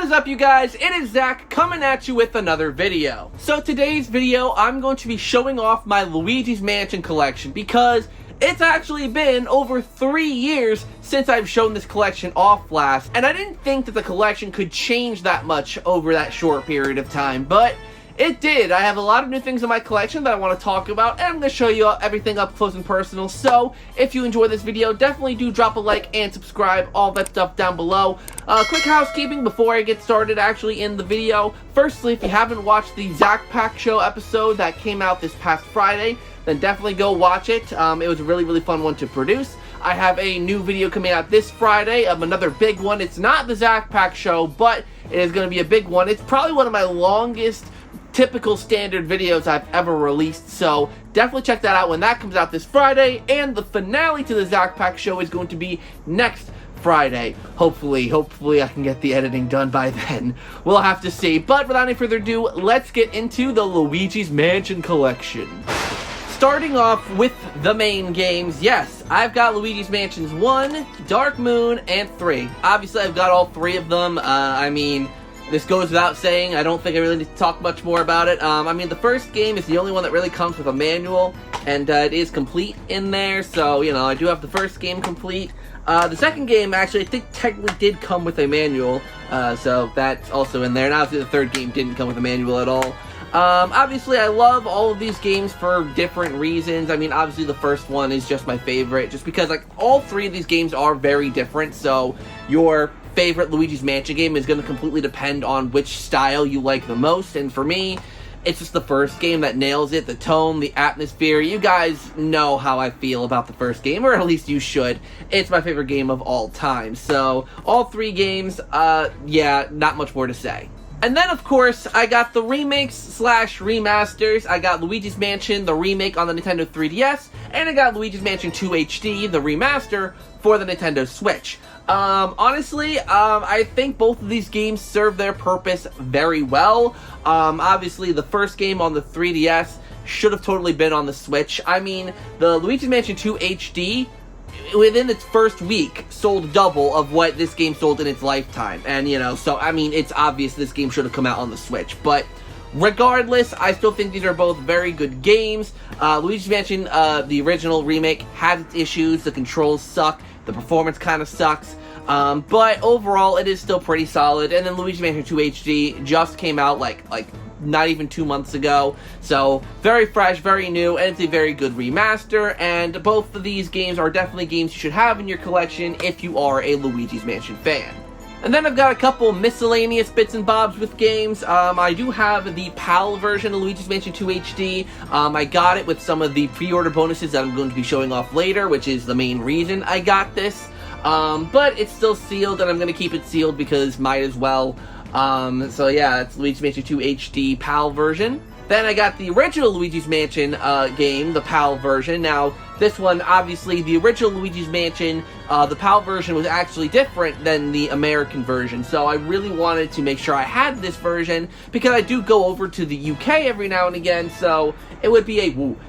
What is up, you guys? It is Zach coming at you with another video. So today's video, I'm going to be showing off my Luigi's Mansion collection because it's actually been over 3 years since I've shown this collection off last, and I didn't think that the collection could change that much over that short period of time, but it did. I have a lot of new things in my collection that I want to talk about, and I'm going to show you everything up close and personal. So, if you enjoy this video, definitely do drop a like and subscribe, all that stuff down below. Quick housekeeping before I get started actually in the video. Firstly, if you haven't watched the ZakPak show episode that came out this past Friday, then definitely go watch it. It was a really fun one to produce. I have a new video coming out this Friday of another big one. It's not the ZakPak show, but it is going to be a big one. It's probably one of my longest typical standard videos I've ever released, so definitely check that out when that comes out this Friday. And the finale to the ZakPak show is going to be next Friday. Hopefully I can get the editing done by then. We'll have to see. But without any further ado, let's get into the Luigi's Mansion collection. Starting off with the main games, yes, I've got Luigi's Mansions 1, Dark Moon, and 3. Obviously, I've got all 3 of them. I mean, this goes without saying. I don't think I really need to talk much more about it. I mean, the first game is the only one that really comes with a manual, and it is complete in there, so, you know, I do have the first game complete. The second game, actually, I think technically did come with a manual, so that's also in there, and obviously the third game didn't come with a manual at all. Obviously, I love all of these games for different reasons. I mean, obviously, the first one is just my favorite, just because, like, all 3 of these games are very different, so your favorite Luigi's Mansion game is going to completely depend on which style you like the most, and for me, it's just the first game that nails it. The tone, the atmosphere. You guys know how I feel about the first game, or at least you should. It's my favorite game of all time. So, all 3 games, yeah, not much more to say. And then, of course, I got the remakes slash remasters. I got Luigi's Mansion, the remake on the Nintendo 3DS, and I got Luigi's Mansion 2 HD, the remaster for the Nintendo Switch. Honestly, I think both of these games serve their purpose very well. Obviously, the first game on the 3DS should have totally been on the Switch. I mean, the Luigi's Mansion 2 HD, within its first week, sold double of what this game sold in its lifetime. And, you know, so, I mean, it's obvious this game should have come out on the Switch. But regardless, I still think these are both very good games. Luigi's Mansion, the original remake, has its issues. The controls suck. The performance kind of sucks. But overall, it is still pretty solid. And then Luigi's Mansion 2 HD just came out, like not even 2 months ago. So, very fresh, very new, and it's a very good remaster. And both of these games are definitely games you should have in your collection if you are a Luigi's Mansion fan. And then I've got a couple miscellaneous bits and bobs with games. I do have the PAL version of Luigi's Mansion 2 HD. I got it with some of the pre-order bonuses that I'm going to be showing off later, which is the main reason I got this. But it's still sealed, and I'm going to keep it sealed because might as well. So yeah, it's Luigi's Mansion 2 HD PAL version. Then I got the original Luigi's Mansion game, the PAL version. Now, this one, obviously, the original Luigi's Mansion, the PAL version was actually different than the American version. So I really wanted to make sure I had this version because I do go over to the UK every now and again. So it would be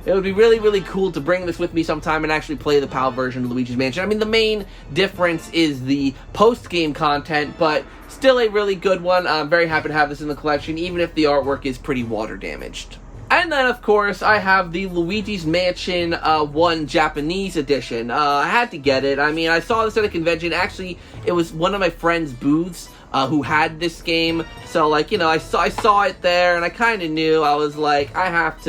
really cool to bring this with me sometime and actually play the PAL version of Luigi's Mansion. I mean, the main difference is the post-game content, but still a really good one. I'm very happy to have this in the collection, even if the artwork is pretty water damaged. And then, of course, I have the Luigi's Mansion 1 Japanese edition. I had to get it. I mean, I saw this at a convention. Actually, it was one of my friend's booths who had this game. So, like, you know, I saw it there, and I kind of knew. I was like, I have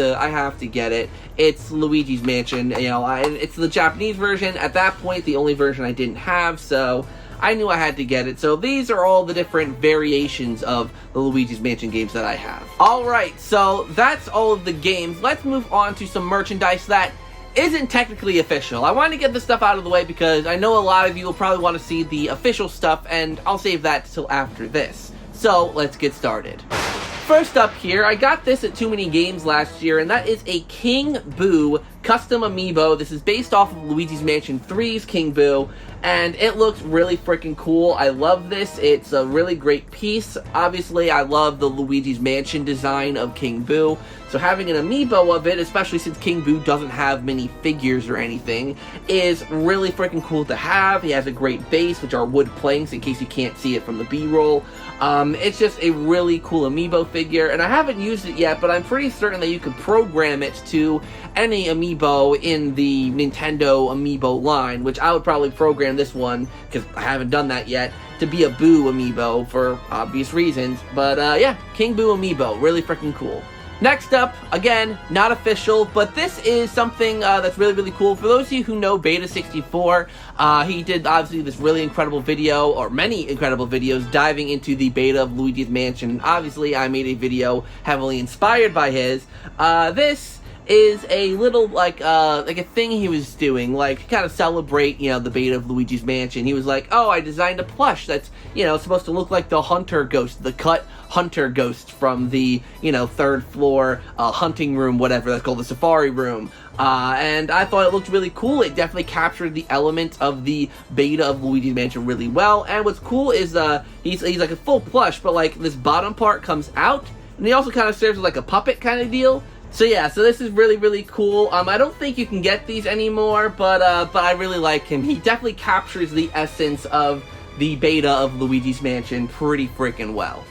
to get it. It's Luigi's Mansion, you know, it's the Japanese version. At that point, the only version I didn't have, so I knew I had to get it. So these are all the different variations of the Luigi's Mansion games that I have. Alright, so that's all of the games. Let's move on to some merchandise that isn't technically official. I wanted to get this stuff out of the way because I know a lot of you will probably want to see the official stuff, and I'll save that till after this. So let's get started. First up here, I got this at Too Many Games last year, and that is a King Boo custom amiibo. This is based off of Luigi's Mansion 3's King Boo, and it looks really freaking cool. I love this. It's a really great piece. Obviously, I love the Luigi's Mansion design of King Boo, so having an amiibo of it, especially since King Boo doesn't have many figures or anything, is really freaking cool to have. He has a great base, which are wood planks, in case you can't see it from the B-roll. It's just a really cool amiibo figure, and I haven't used it yet, but I'm pretty certain that you could program it to any amiibo in the Nintendo amiibo line, which I would probably program this one, because I haven't done that yet, to be a Boo amiibo for obvious reasons. But yeah, King Boo amiibo, really freaking cool. Next up, again, not official, but this is something that's really, really cool. For those of you who know Beta64, he did, obviously, this really incredible video, or many incredible videos, diving into the beta of Luigi's Mansion. Obviously, I made a video heavily inspired by his. This is a little, like a thing he was doing, like, kind of celebrate, you know, the beta of Luigi's Mansion. He was like, oh, I designed a plush that's, you know, supposed to look like the hunter ghost, the cut hunter ghost from the, you know, third floor hunting room, whatever that's called, the safari room. And I thought it looked really cool. It definitely captured the element of the beta of Luigi's Mansion really well. And what's cool is he's like a full plush, but like this bottom part comes out, and he also kind of serves as like a puppet kind of deal. So yeah, so this is really, really cool. I don't think you can get these anymore, but I really like him. He definitely captures the essence of the beta of Luigi's Mansion pretty freaking well.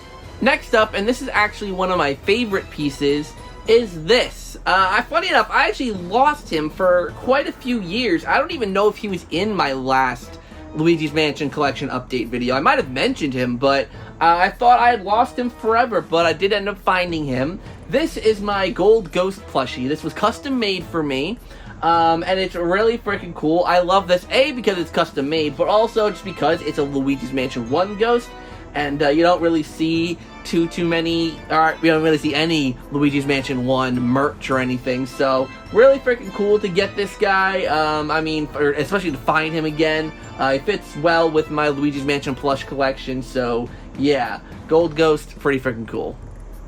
Next up, and this is actually one of my favorite pieces, is this. Funny enough, I actually lost him for quite a few years. I don't even know if he was in my last Luigi's Mansion Collection update video. I might have mentioned him, but I thought I had lost him forever, but I did end up finding him. This is my Gold Ghost plushie. This was custom made for me, and it's really freaking cool. I love this, A, because it's custom made, but also just because it's a Luigi's Mansion 1 ghost, and you don't really see too many, or you don't really see any Luigi's Mansion 1 merch or anything, so really freaking cool to get this guy. I mean, especially to find him again. It fits well with my Luigi's Mansion plush collection, so yeah, Gold Ghost, pretty freaking cool.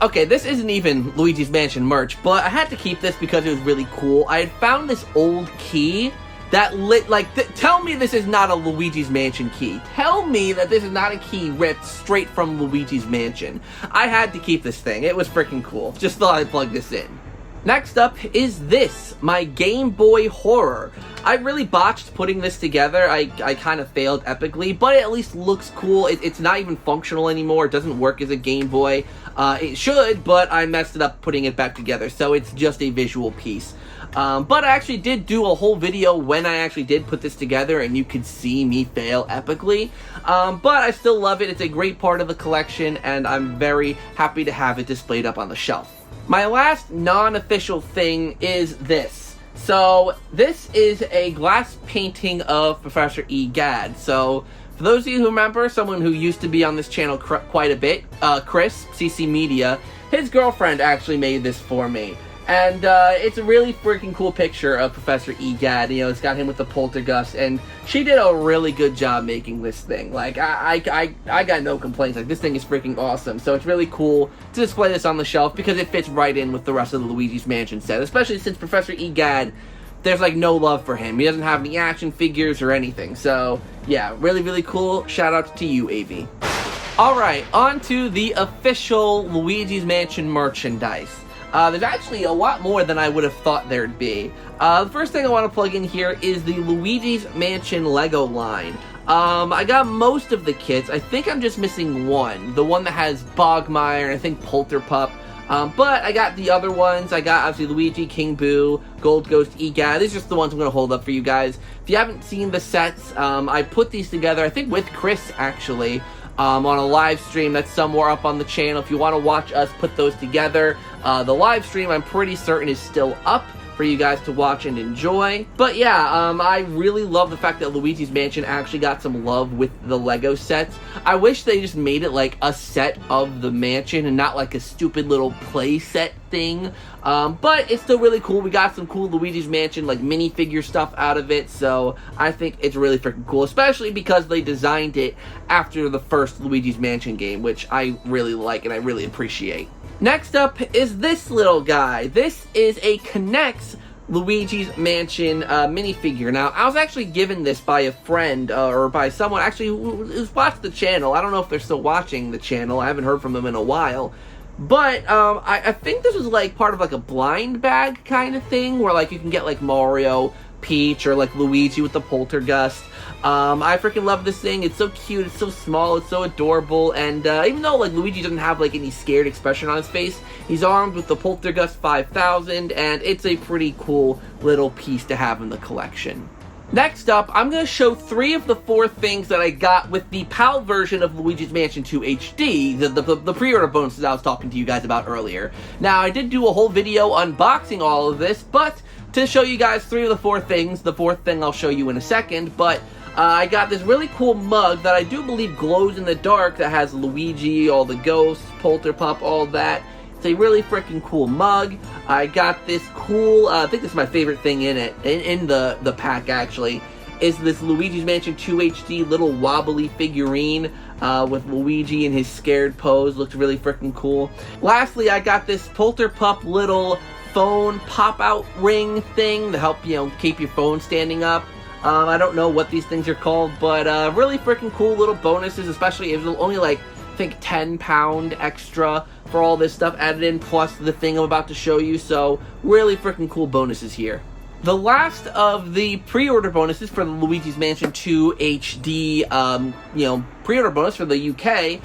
Okay, this isn't even Luigi's Mansion merch, but I had to keep this because it was really cool. I had found this old key that tell me this is not a Luigi's Mansion key. Tell me that this is not a key ripped straight from Luigi's Mansion. I had to keep this thing. It was freaking cool. Just thought I'd plug this in. Next up is this, my Game Boy Horror. I really botched putting this together. I kind of failed epically, but it at least looks cool. It's not even functional anymore. It doesn't work as a Game Boy. It should, but I messed it up putting it back together, so it's just a visual piece. But I actually did do a whole video when I actually did put this together, and you could see me fail epically. But I still love it. It's a great part of the collection, and I'm very happy to have it displayed up on the shelf. My last non-official thing is this. So, this is a glass painting of Professor Egad. So, for those of you who remember, someone who used to be on this channel quite a bit, Chris, CC Media, his girlfriend actually made this for me. And it's a really freaking cool picture of Professor Egad. You know, it's got him with the poltergust, and she did a really good job making this thing. Like, I got no complaints. Like, this thing is freaking awesome. So it's really cool to display this on the shelf because it fits right in with the rest of the Luigi's Mansion set. Especially since Professor Egad, there's like no love for him. He doesn't have any action figures or anything. So yeah, really, really cool. Shout out to you, AV. Alright, on to the official Luigi's Mansion merchandise. There's actually a lot more than I would have thought there'd be. The first thing I want to plug in here is the Luigi's Mansion Lego line. I got most of the kits. I think I'm just missing one. The one that has Bogmire and I think Polterpup. But I got the other ones. I got, obviously, Luigi, King Boo, Gold Ghost, Egad. These are just the ones I'm going to hold up for you guys. If you haven't seen the sets, I put these together, I think with Chris, actually, on a live stream that's somewhere up on the channel. If you want to watch us put those together, the live stream, I'm pretty certain, is still up for you guys to watch and enjoy. But yeah, I really love the fact that Luigi's Mansion actually got some love with the Lego sets. I wish they just made it like a set of the mansion and not like a stupid little play set thing. But it's still really cool. We got some cool Luigi's Mansion like minifigure stuff out of it, so I think it's really freaking cool, especially because they designed it after the first Luigi's Mansion game, which I really like and I really appreciate. Next up is this little guy. This is a K'NEX Luigi's Mansion minifigure. Now, I was actually given this by a friend, or by someone actually who's watched the channel. I don't know if they're still watching the channel. I haven't heard from them in a while. But, I think this was, like, part of, like, a blind bag kind of thing, where, like, you can get, like, Mario, Peach, or, like, Luigi with the Poltergust. I freaking love this thing. It's so cute, it's so small, it's so adorable, and even though, like, Luigi doesn't have, like, any scared expression on his face, he's armed with the Poltergust 5000, and it's a pretty cool little piece to have in the collection. Next up, I'm going to show 3 of the 4 things that I got with the PAL version of Luigi's Mansion 2 HD, the pre-order bonuses I was talking to you guys about earlier. Now, I did do a whole video unboxing all of this, but to show you guys 3 of the 4 things, the 4th thing I'll show you in a second, but I got this really cool mug that I do believe glows in the dark that has Luigi, all the ghosts, Polterpup, all that. It's a really freaking cool mug. I got this cool, I think this is my favorite thing in it, in the pack actually, is this Luigi's Mansion 2 HD little wobbly figurine with Luigi in his scared pose. Looks really freaking cool. Lastly, I got this Polterpup little phone pop-out ring thing to help, you know, keep your phone standing up. I don't know what these things are called, but really freaking cool little bonuses, especially if it's only like, I think, £10 extra for all this stuff added in, plus the thing I'm about to show you, so really freaking cool bonuses here. The last of the pre-order bonuses for the Luigi's Mansion 2 HD, you know, pre-order bonus for the UK,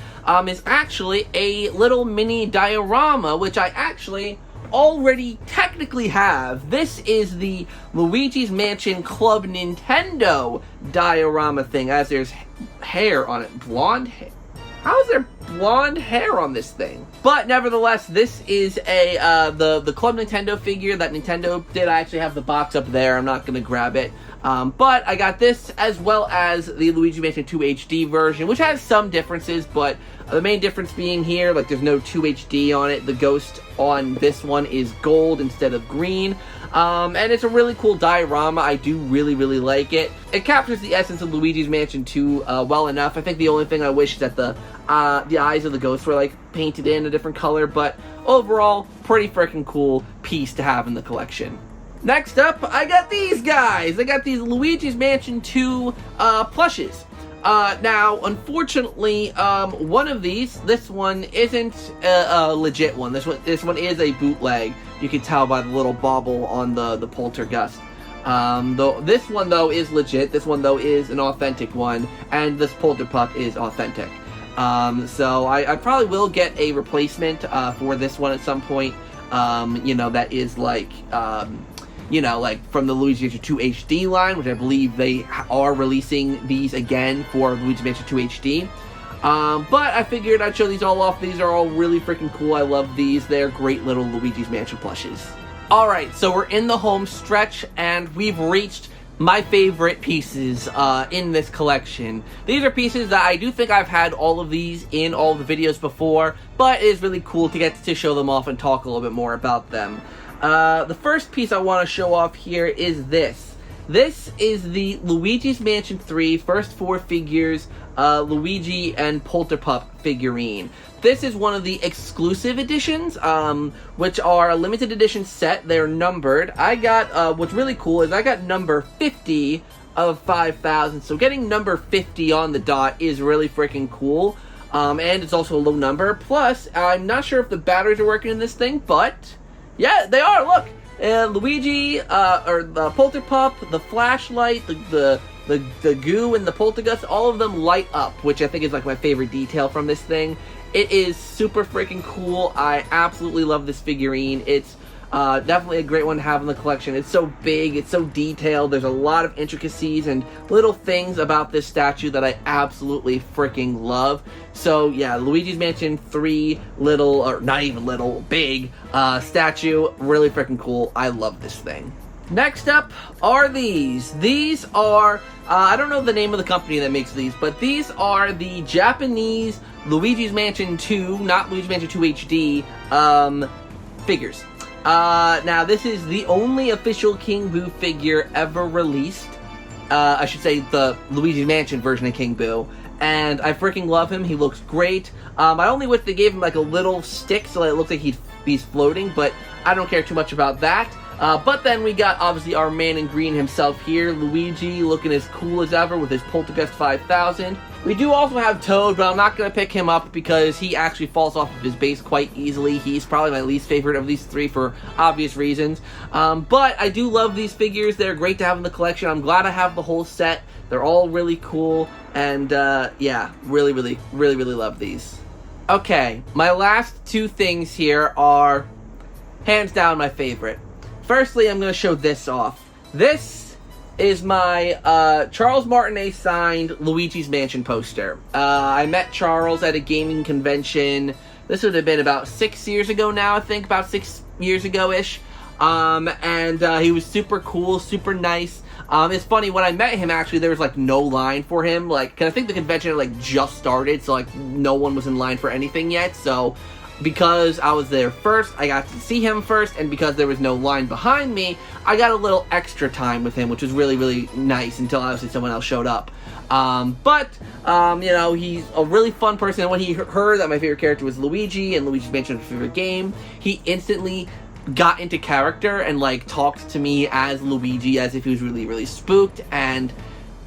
is actually a little mini diorama, which I actually already technically have. This is the Luigi's Mansion Club Nintendo diorama thing, as there's hair on it. Blonde hair? How is there blonde hair on this thing? But nevertheless, this is a the Club Nintendo figure that Nintendo did. I actually have the box up there. I'm not going to grab it. But I got this as well as the Luigi Mansion 2 HD version, which has some differences, but the main difference being here, like, there's no 2 HD on it. The ghost on this one is gold instead of green. And it's a really cool diorama. I do really, really like it. It captures the essence of Luigi's Mansion 2 well enough. I think the only thing I wish is that the eyes of the ghost were, like, painted in a different color, but overall, pretty freaking cool piece to have in the collection. Next up, I got these guys. I got these Luigi's Mansion 2 plushes. Now, unfortunately, one of these, this one isn't a legit one. This one is a bootleg. You can tell by the little bauble on the Poltergust. Though this one though is legit. This one though is an authentic one, and this Polterpup is authentic. So I probably will get a replacement for this one at some point. You know, that is like you know, like from the Luigi's Mansion 2 HD line, which I believe they are releasing these again for Luigi's Mansion 2 HD. But I figured I'd show these all off. These are all really freaking cool. I love these. They're great little Luigi's Mansion plushes. Alright, so we're in the home stretch, and we've reached my favorite pieces in this collection. These are pieces that I do think I've had all of these in all the videos before, but it is really cool to get to show them off and talk a little bit more about them. The first piece I want to show off here is this. This is the Luigi's Mansion 3 first 4 figures Luigi and Polterpup figurine. This is one of the exclusive editions, which are a limited edition set. They're numbered. I got, what's really cool is I got number 50 of 5,000, so getting number 50 on the dot is really freaking cool. And it's also a low number. Plus, I'm not sure if the batteries are working in this thing, but yeah, they are. Look, Luigi, or the Polterpup, the flashlight, the goo, and the Poltergust, all of them light up, which I think is like my favorite detail from this thing. It is super freaking cool. I absolutely love this figurine. It's definitely a great one to have in the collection. It's so big, it's so detailed, there's a lot of intricacies and little things about this statue that I absolutely freaking love. So yeah, Luigi's Mansion 3 little, or not even little, big statue, really freaking cool. I love this thing. Next up are these. These are, I don't know the name of the company that makes these, but these are the Japanese Luigi's Mansion 2, not Luigi's Mansion 2 HD, figures. Now, this is the only official King Boo figure ever released. I should say the Luigi's Mansion version of King Boo. And I freaking love him. He looks great. I only wish they gave him like a little stick so that it looks like he's floating, but I don't care too much about that. But then we got, obviously, our man in green himself here, Luigi, looking as cool as ever with his Poltergeist 5000. We do also have Toad, but I'm not going to pick him up because he actually falls off of his base quite easily. He's probably my least favorite of these three for obvious reasons. But I do love these figures. They're great to have in the collection. I'm glad I have the whole set. They're all really cool, and yeah, really love these. Okay, my last two things here are hands down my favorite. Firstly, I'm going to show this off. This is my Charles Martinet signed Luigi's Mansion poster. I met Charles at a gaming convention. This would have been about 6 years ago now, I think, about 6 years ago-ish. And he was super cool, super nice. It's funny, when I met him, actually, there was, like, no line for him, like, because I think the convention had, like, just started, so, like, no one was in line for anything yet, so because I was there first, I got to see him first, and because there was no line behind me, I got a little extra time with him, which was really nice, until obviously someone else showed up. You know, he's a really fun person, and when he heard that my favorite character was Luigi, and Luigi's Mansion was his favorite game, he instantly got into character and, like, talked to me as Luigi as if he was really spooked, and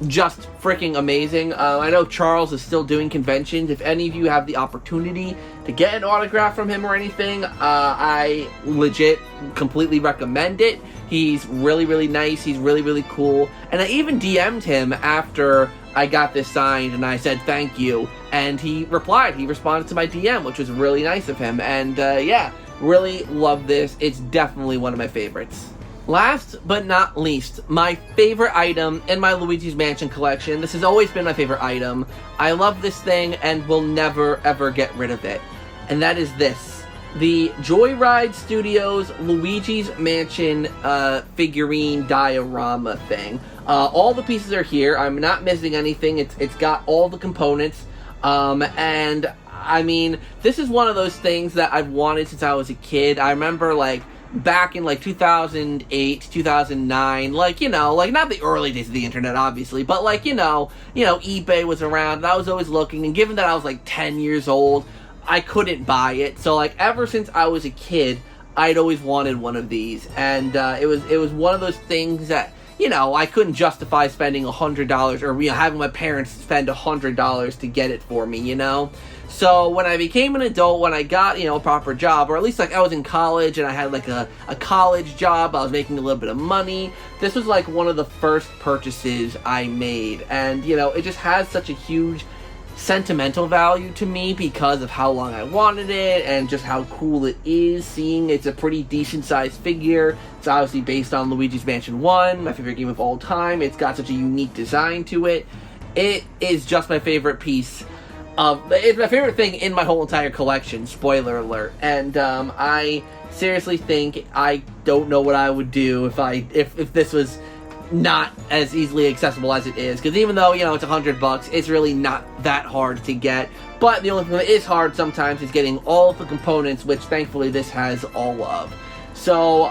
just freaking amazing. I know Charles is still doing conventions. If any of you have the opportunity to get an autograph from him or anything, I legit completely recommend it. He's really nice. He's really cool. And I even DM'd him after I got this signed and I said thank you, and he replied. He responded to my DM, which was really nice of him. And yeah, really love this. It's definitely one of my favorites. Last but not least, my favorite item in my Luigi's Mansion collection. This has always been my favorite item. I love this thing and will never ever get rid of it. And that is this. The Joyride Studios Luigi's Mansion figurine diorama thing. All the pieces are here. I'm not missing anything. It's got all the components. And I mean, this is one of those things that I've wanted since I was a kid. I remember, like, back in, like, 2008, 2009, like, you know, like, not the early days of the internet, obviously, but, like, you know, eBay was around, and I was always looking, and given that I was, like, 10 years old, I couldn't buy it, so, like, ever since I was a kid, I'd always wanted one of these, and, it was one of those things that, you know, I couldn't justify spending $100, or, you know, having my parents spend $100 to get it for me, you know? So when I became an adult, when I got, you know, a proper job, or at least, like, I was in college and I had, like, a college job, I was making a little bit of money, this was, like, one of the first purchases I made. And, you know, it just has such a huge sentimental value to me because of how long I wanted it and just how cool it is. Seeing it's a pretty decent sized figure. It's obviously based on Luigi's Mansion 1, my favorite game of all time. It's got such a unique design to it. It is just my favorite piece. It's my favorite thing in my whole entire collection, spoiler alert, and I seriously think I don't know what I would do if this was not as easily accessible as it is, because even though, you know, it's $100, it's really not that hard to get, but the only thing that is hard sometimes is getting all of the components, which thankfully this has all of. So,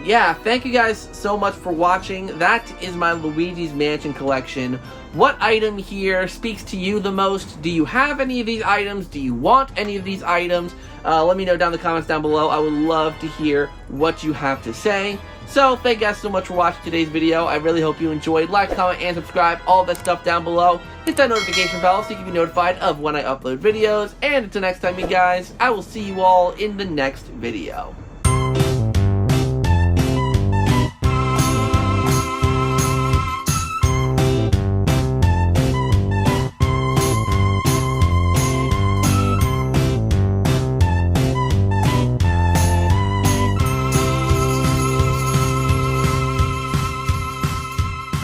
yeah, thank you guys so much for watching. That is my Luigi's Mansion collection. What item here speaks to you the most? Do you have any of these items? Do you want any of these items? Let me know down in the comments down below. I would love to hear what you have to say. So, thank you guys so much for watching today's video. I really hope you enjoyed. Like, comment, and subscribe. All that stuff down below. Hit that notification bell so you can be notified of when I upload videos. And until next time, you guys, I will see you all in the next video.